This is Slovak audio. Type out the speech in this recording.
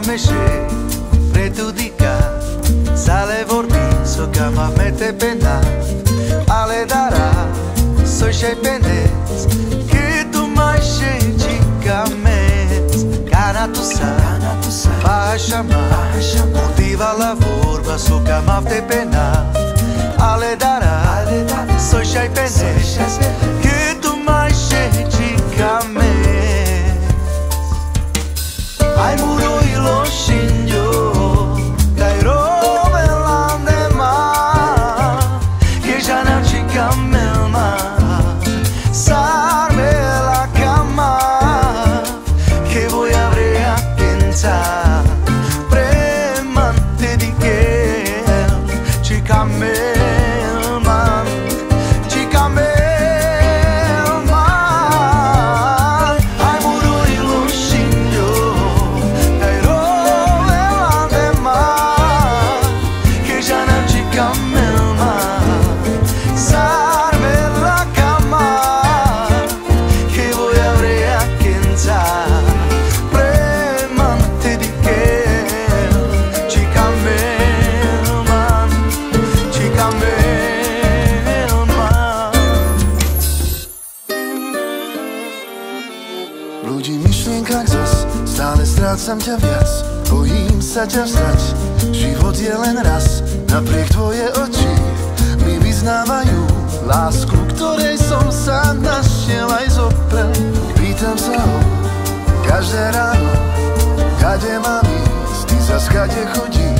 Meșe, prejudicat, sale vorbi, so că mă mete pena, ale dara, so și pendes, că tu mai șeci camez, cana tu sa, bașa ma, motiva la vorba, so că mă mete pena, ale dara, so și pendes, că tu mai șeci camez. Ai muro ilo shinjo, dai rove landema, che già non ci cammelma, sarme la cama, che vuoi avrei a pensare, premante di che ci cammelma, ci cammelma. Blúdi v myšlienkach zas, stále strácam ťa viac, bojím sa ťa vzdať. Život je len raz, napriek tvoje oči mi vyznávajú lásku, ktorej som sa našiel aj zoprel. Pýtam sa ho každé ráno, kade mám ísť, ty zas kade chodíš.